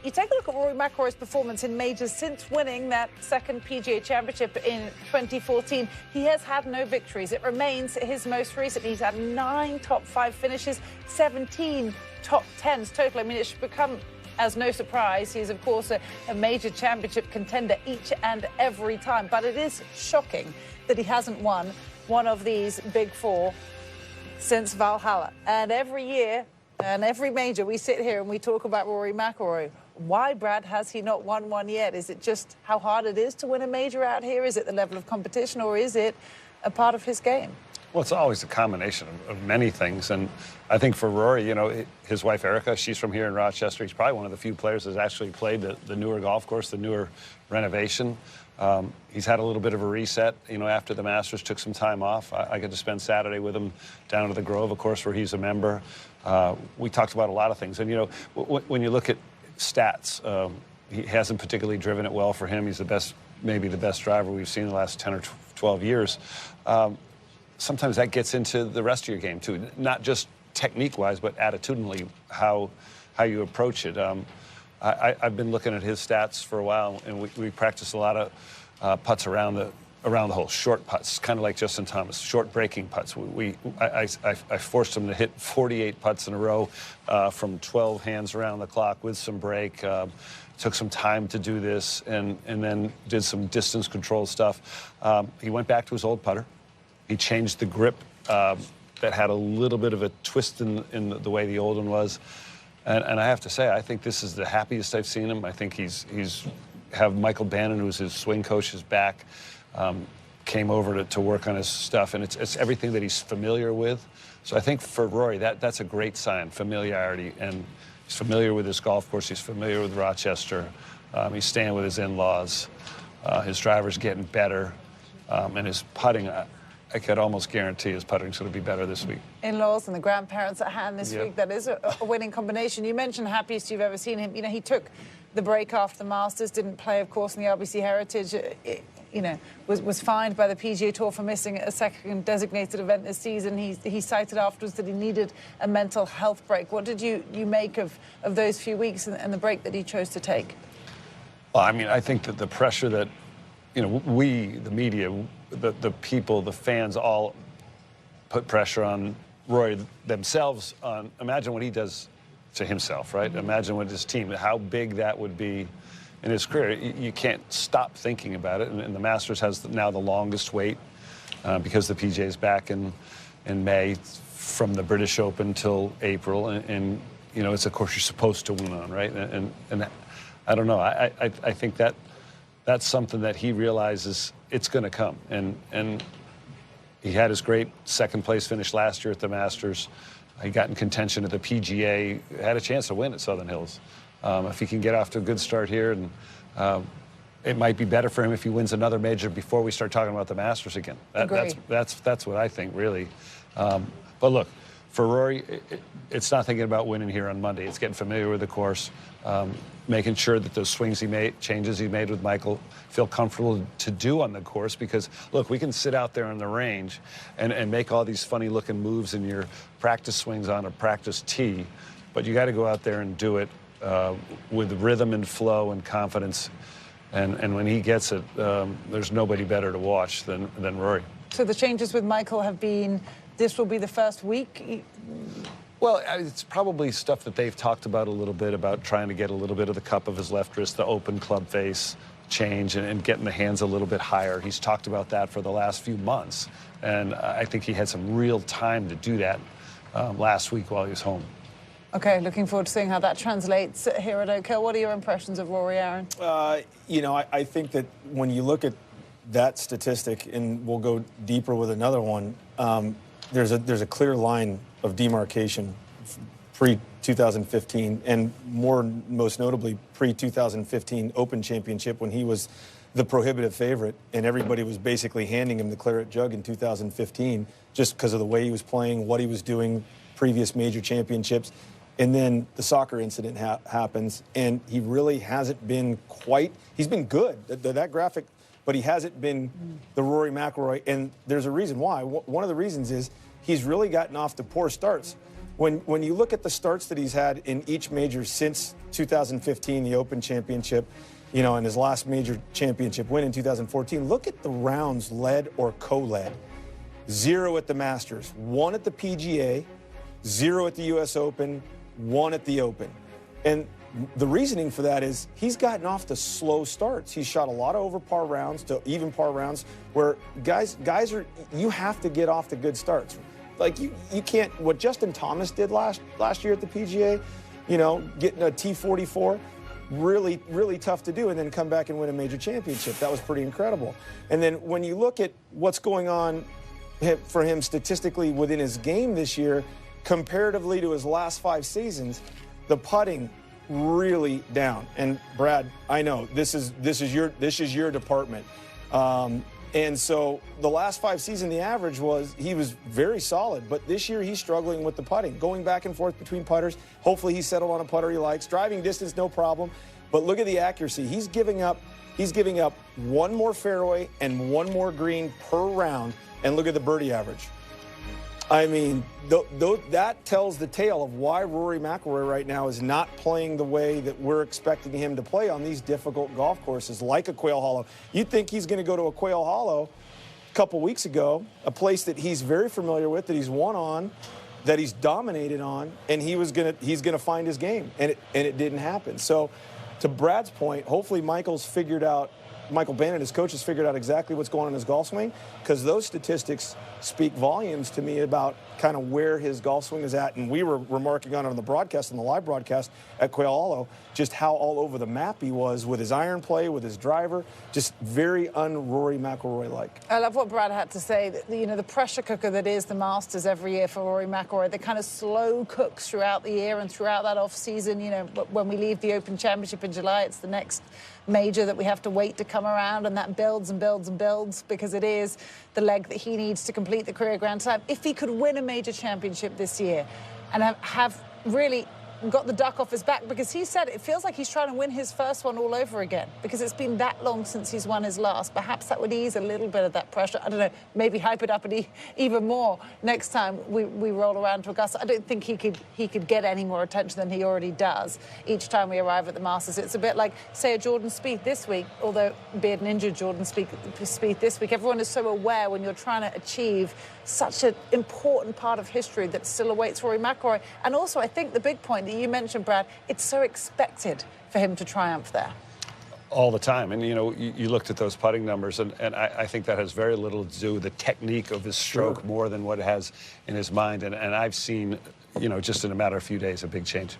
you take a look at Rory McIlroy's performance in majors since winning that second PGA Championship in 2014. He has had no victories. It remains his most recent. He's had 9 top 5 finishes, 17 top 10s total. I mean, it should become as no surprise. He's, of course, a major championship contender each and every time. But it is shocking that he hasn't won one of these big 4 since Valhalla. And every year and every major, we sit here and we talk about Rory McIlroy. Why, Brad, has he not won one yet? Is it just how hard it is to win a major out here? Is it the level of competition, or is it a part of his game? Well, it's always a combination of many things. And I think for Rory, you know, his wife, Erica, she's from here in Rochester. He's probably one of the few players that's actually played the newer golf course, the newer renovation. He's had a little bit of a reset, you know, after the Masters, took some time off. I got to spend Saturday with him down to the Grove, of course, where he's a member. We talked about a lot of things. And, you know, when you look at stats, he hasn't particularly driven it well for him. He's the best, maybe the best driver we've seen in the last 10 or 12 years. Sometimes that gets into the rest of your game, too, not just technique-wise, but attitudinally, how you approach it. I've been looking at his stats for a while, and we practice a lot of putts around the hole, short putts, kind of like Justin Thomas, short breaking putts. I forced him to hit 48 putts in a row from 12 hands around the clock with some break. Took some time to do this, and then did some distance control stuff. He went back to his old putter. He changed the grip that had a little bit of a twist in the way the old one was. And I have to say, I think this is the happiest I've seen him. I think he's have Michael Bannon, who's his swing coach, is back, came over to work on his stuff, and it's everything that he's familiar with. So I think for Rory, that's a great sign, familiarity, and he's familiar with his golf course. He's familiar with Rochester. He's staying with his in-laws. His driver's getting better, and his putting. I could almost guarantee his putting's going to be better this week. In-laws and the grandparents at hand this week. That is a winning combination. You mentioned happiest you've ever seen him. You know, he took the break after the Masters, didn't play, of course, in the RBC Heritage. You know, was fined by the PGA Tour for missing a second designated event this season. He cited afterwards that he needed a mental health break. What did you make of those few weeks and the break that he chose to take? Well, I mean, I think that the pressure that, you know, we, the media, the people, the fans, all put pressure on Rory themselves. Imagine what he does to himself, right? Imagine what his team, how big that would be in his career. You can't stop thinking about it. And the Masters has now the longest wait because the PGA is back in May from the British Open till April. And you know, it's a course you're supposed to win on, right? And I don't know. I think that's something that he realizes it's going to come. And he had his great second-place finish last year at the Masters. He got in contention at the PGA, had a chance to win at Southern Hills. If he can get off to a good start here, and it might be better for him if he wins another major before we start talking about the Masters again. That's what I think, really. But look, for Rory, it's not thinking about winning here on Monday. It's getting familiar with the course, making sure that those swings he made, changes he made with Michael, feel comfortable to do on the course. Because, look, we can sit out there on the range and make all these funny-looking moves in your practice swings on a practice tee, but you got to go out there and do it with rhythm and flow and confidence. And when he gets it, there's nobody better to watch than Rory. So the changes with Michael have been, this will be the first week? Well, it's probably stuff that they've talked about a little bit, about trying to get a little bit of the cup of his left wrist, the open club face change, and getting the hands a little bit higher. He's talked about that for the last few months, and I think he had some real time to do that last week while he was home. Okay, looking forward to seeing how that translates here at Oak Hill. What are your impressions of Rory, Aaron? You know, I think that when you look at that statistic, and we'll go deeper with another one, there's a clear line of demarcation pre-2015, and most notably pre-2015 Open Championship, when he was the prohibitive favorite, and everybody was basically handing him the claret jug in 2015 just because of the way he was playing, what he was doing, previous major championships. And then the soccer incident happens, and he really hasn't been quite, he's been good, that graphic, but he hasn't been the Rory McIlroy, and there's a reason why. One of the reasons is he's really gotten off to poor starts. when you look at the starts that he's had in each major since 2015, the Open Championship, you know, and his last major championship win in 2014, look at the rounds led or co-led. 0 at the Masters, 1 at the PGA, 0 at the U.S. Open, 1 at the Open. And the reasoning for that is he's gotten off to slow starts. He's shot a lot of over par rounds to even par rounds where guys are, you have to get off to good starts. Like you can't, what Justin Thomas did last year at the PGA, you know, getting a T44, really, really tough to do, and then come back and win a major championship. That was pretty incredible. And then when you look at what's going on for him statistically within his game this year, comparatively to his last 5 seasons, the putting really down. And Brad, I know this is your department. And so the last 5 seasons, the average was he was very solid, but this year he's struggling with the putting, going back and forth between putters. Hopefully he settled on a putter he likes. Driving distance, no problem. But look at the accuracy. He's giving up 1 more fairway and 1 more green per round. And look at the birdie average. I mean, that tells the tale of why Rory McIlroy right now is not playing the way that we're expecting him to play on these difficult golf courses like a Quail Hollow. You'd think he's going to go to a Quail Hollow a couple weeks ago, a place that he's very familiar with, that he's won on, that he's dominated on, and he's going to find his game, and it didn't happen. So, to Brad's point, hopefully Michael Bannon, his coach, has figured out exactly what's going on in his golf swing, because those statistics speak volumes to me about kind of where his golf swing is at. And we were remarking on it on the broadcast, on the live broadcast at Quail Hollow, just how all over the map he was with his iron play, with his driver, just very un-Rory McIlroy-like. I love what Brad had to say. That, you know, the pressure cooker that is the Masters every year for Rory McIlroy, that kind of slow cooks throughout the year and throughout that off-season. You know, when we leave the Open Championship in July, it's the next major that we have to wait to come around, and that builds and builds and builds, because it is the leg that he needs to complete the career Grand Slam. If he could win a major championship this year and have really got the duck off his back, because he said it feels like he's trying to win his first one all over again, because it's been that long since he's won his last. Perhaps that would ease a little bit of that pressure. I don't know, maybe hype it up even more next time we roll around to Augusta. I don't think he could get any more attention than he already does each time we arrive at the Masters. It's a bit like, say, a Jordan Spieth this week, although be it an injured Jordan Spieth this week. Everyone is so aware when you're trying to achieve such an important part of history that still awaits Rory McIlroy. And also, I think the big point that you mentioned, Brad, it's so expected for him to triumph there. All the time. And, you know, you looked at those putting numbers, and I think that has very little to do with the technique of his stroke, Sure, more than what it has in his mind. And I've seen, you know, just in a matter of a few days, a big change.